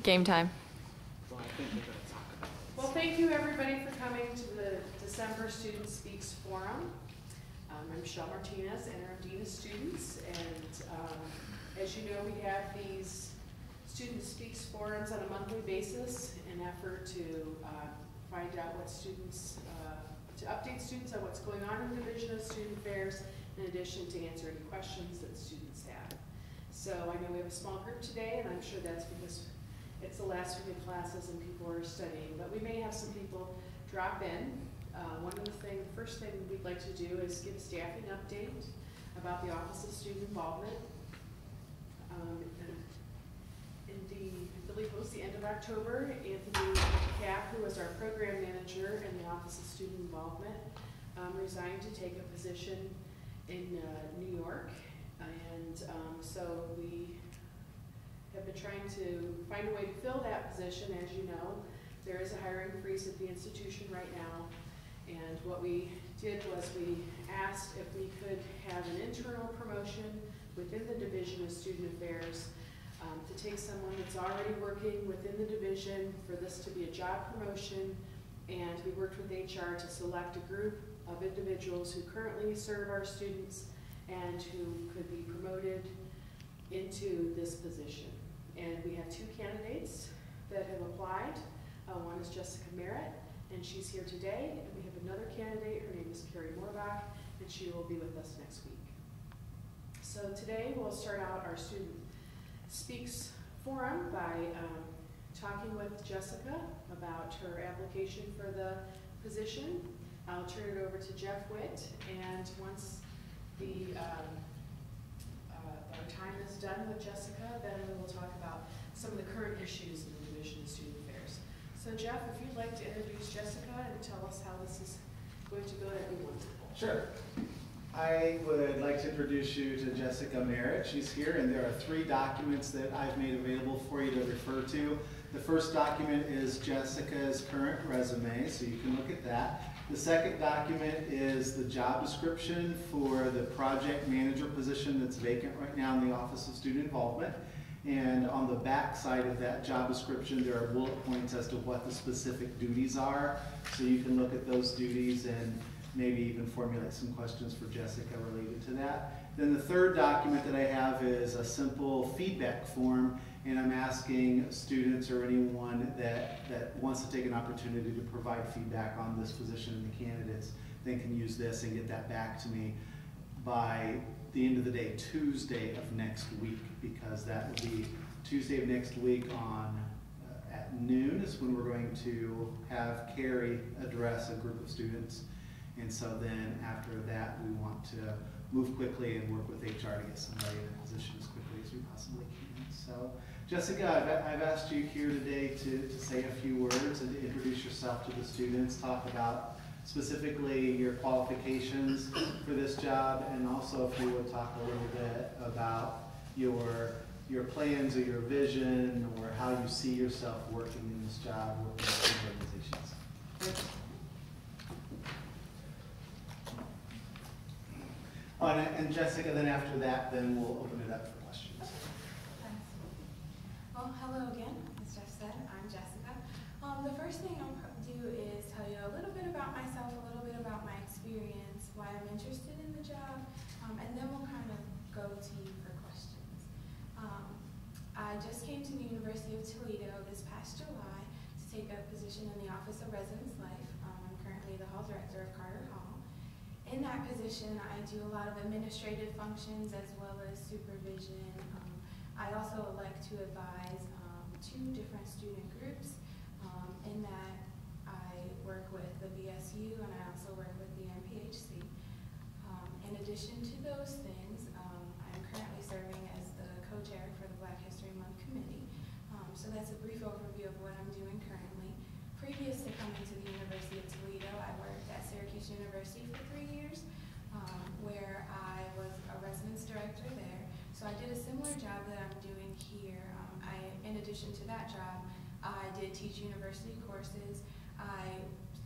game time. Well, thank you everybody for coming to the December Student Speaks Forum. I'm Michelle Martinez, Interim Dean of Students, and as you know, we have these Student Speaks Forums on a monthly basis in an effort to find out what students, to update students on what's going on in the Division of Student Affairs, in addition to answer any questions that students have. So I know we have a small group today, and I'm sure that's because it's the last week of classes and people are studying, but we may have some people drop in. The first thing we'd like to do is give a staffing update about the Office of Student Involvement. I believe it was the end of October, Anthony Kapp, who was our program manager in the Office of Student Involvement, resigned to take a position in New York, and so we have been trying to find a way to fill that position. As you know, there is a hiring freeze at the institution right now, and what we did was we asked if we could have an internal promotion within the Division of Student Affairs to take someone that's already working within the division for this to be a job promotion, and we worked with HR to select a group of individuals who currently serve our students and who could be promoted into this position. And we have two candidates that have applied. One is Jessica Merritt, and she's here today. And we have another candidate, her name is Carrie Moorbach, and she will be with us next week. So today we'll start out our Student Speaks Forum by talking with Jessica about her application for the position. I'll turn it over to Jeff Witt, and once our time is done with Jessica, then we will talk about some of the current issues in the Division of Student Affairs. So Jeff, if you'd like to introduce Jessica and tell us how this is going to go, that'd be wonderful. Sure. I would like to introduce you to Jessica Merritt. She's here, and there are 3 documents that I've made available for you to refer to. The first document is Jessica's current resume, so you can look at that. The second document is the job description for the project manager position that's vacant right now in the Office of Student Involvement. And on the back side of that job description, there are bullet points as to what the specific duties are. So you can look at those duties and maybe even formulate some questions for Jessica related to that. Then the third document that I have is a simple feedback form, and I'm asking students or anyone that wants to take an opportunity to provide feedback on this position and the candidates, they can use this and get that back to me by the end of the day, Tuesday of next week, because that will be Tuesday of next week at noon is when we're going to have Carrie address a group of students. And so then after that, we want to move quickly and work with HR to get somebody in a position as quickly as we possibly can. So Jessica, I've asked you here today to say a few words and to introduce yourself to the students, talk about specifically your qualifications for this job, and also if you would talk a little bit about your plans or your vision or how you see yourself working in this job, working with organizations. Thanks. And Jessica, then after that, then we'll open it up for questions. Well, hello again. As Jeff said, I'm Jessica. The first thing I'll do is tell you a little bit about myself, a little bit about my experience, why I'm interested in the job, and then we'll kind of go to you for questions. I just came to the University of Toledo this past July to take a position in the Office of Residence Life. I'm currently the Hall Director of Carter Hall. In that position, I do a lot of administrative functions as well as supervision. I also like to advise 2 different student groups in that I work with the BSU and I also work with the MPHC. In addition to those things, I'm currently serving as the co-chair for the Black History Month Committee. So that's a brief overview of what I'm doing currently. Previous to coming to the University of Toledo, I worked at Syracuse University for 3 years, where I was a residence director there. So I did a similar job that I'm doing here. In addition to that job, I did teach university courses. I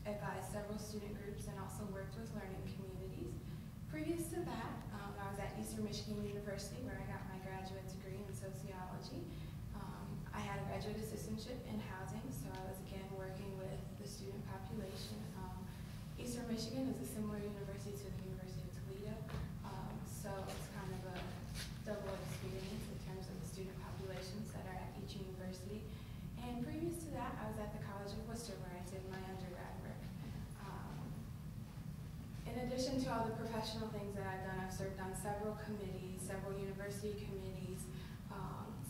advised several student groups and also worked with learning communities. Previous to that, I was at Eastern Michigan University, where I got my graduate degree in sociology. I had a graduate assistantship in housing, so I was again working with the student population. Eastern Michigan is a similar university to the University of Toledo, so it's kind of a double experience in terms of the student populations that are at each university. And previous to that, I was at the College of Worcester where I did my undergrad work. In addition to all the professional things that I've done, I've served on several committees, several university committees,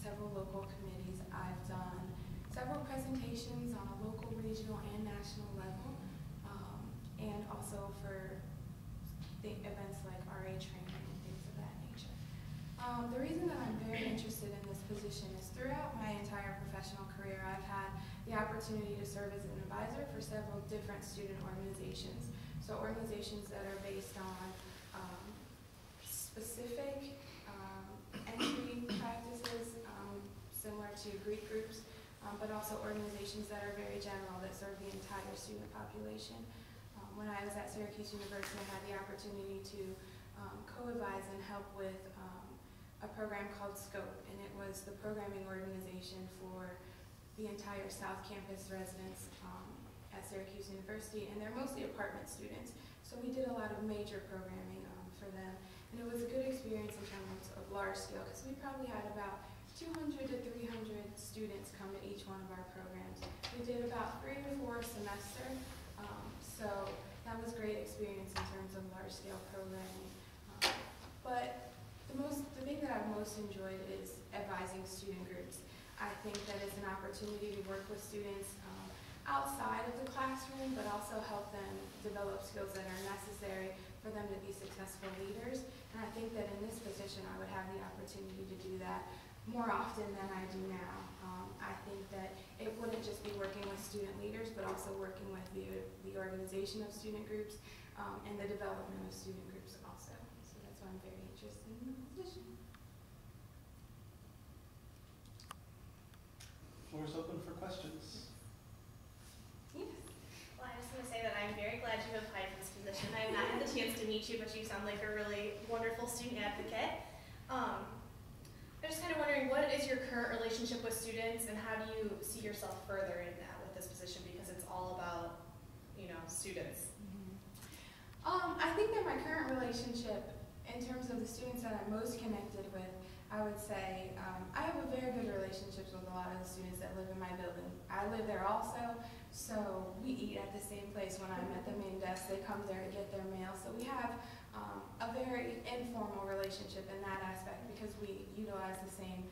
several local committees. I've done several presentations on a local, regional, and national level, and also for the events like RA training and things of that nature. The reason that I'm very interested in this position is throughout my entire professional career, I've had the opportunity to serve as an advisor for several different student organizations. So organizations that are based on specific entry practices, similar to Greek groups, but also organizations that are very general that serve the entire student population. When I was at Syracuse University, I had the opportunity to co-advise and help with a program called SCOPE, and it was the programming organization for the entire South Campus residents at Syracuse University, and they're mostly apartment students. So we did a lot of major programming for them, and it was a good experience in terms of large scale, because we probably had about 200 to 300 students come to each one of our programs. We did about 3 or 4 a semester, so that was a great experience in terms of large scale programming. But the thing that I've most enjoyed is advising student groups. I think that it's an opportunity to work with students outside of the classroom, but also help them develop skills that are necessary for them to be successful leaders. And I think that in this position, I would have the opportunity to do that more often than I do now. I think that it wouldn't just be working with student leaders, but also working with the organization of student groups and the development of student groups also. So that's why I'm very interested in the position. Floor is open for questions. Yes. Well, I just want to say that I'm very glad you applied for this position. I have not had the chance to meet you, but you sound like a really wonderful student advocate. I'm just kind of wondering, what is your current relationship with students, and how do you see yourself further in that with this position, because it's all about, you know, students? I think that my current relationship, in terms of the students that I'm most connected with, I would say I have a very good relationship with a lot of the students that live in my building. I live there also, so we eat at the same place when I'm at the main desk. They come there to get their mail, so we have a very informal relationship in that aspect because we utilize the same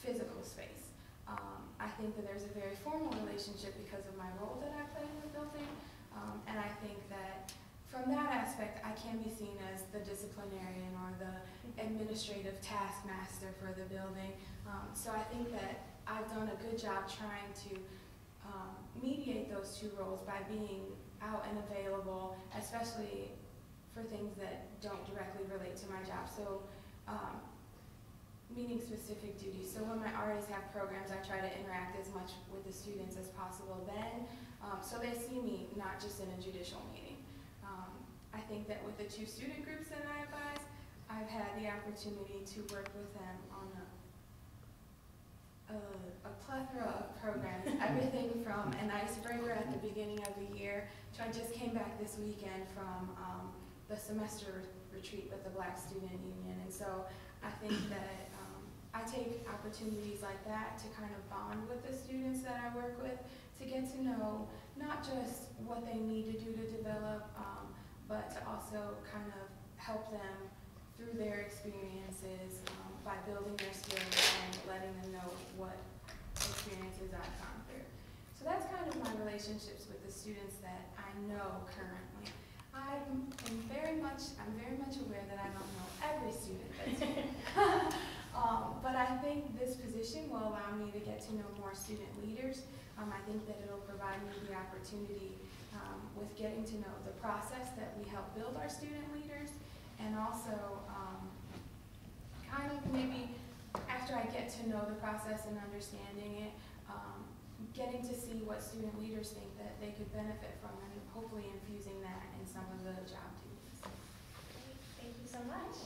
physical space. I think that there's a very formal relationship because of my role that I play in the building, and I think that from that aspect, I can be seen as the disciplinarian or the administrative taskmaster for the building. So I think that I've done a good job trying to mediate those two roles by being out and available, especially for things that don't directly relate to my job. So meeting specific duties. So when my RAs have programs, I try to interact as much with the students as possible then, so they see me not just in a judicial meeting. I think that with the 2 student groups that I advise, I've had the opportunity to work with them on a plethora of programs, everything from an icebreaker at the beginning of the year to I just came back this weekend from the semester retreat with the Black Student Union. And so I think that I take opportunities like that to kind of bond with the students that I work with, to get to know not just what they need to do to develop, but to also kind of help them through their experiences by building their skills and letting them know what experiences I've gone through. So that's kind of my relationships with the students that I know currently. I'm very much aware that I don't know every student that's here. But I think this position will allow me to get to know more student leaders. I think that it'll provide me the opportunity with getting to know the process that we help build our student leaders, and also kind of maybe after I get to know the process and understanding it, getting to see what student leaders think that they could benefit from, and hopefully infusing that in some of the job duties. Thank you so much.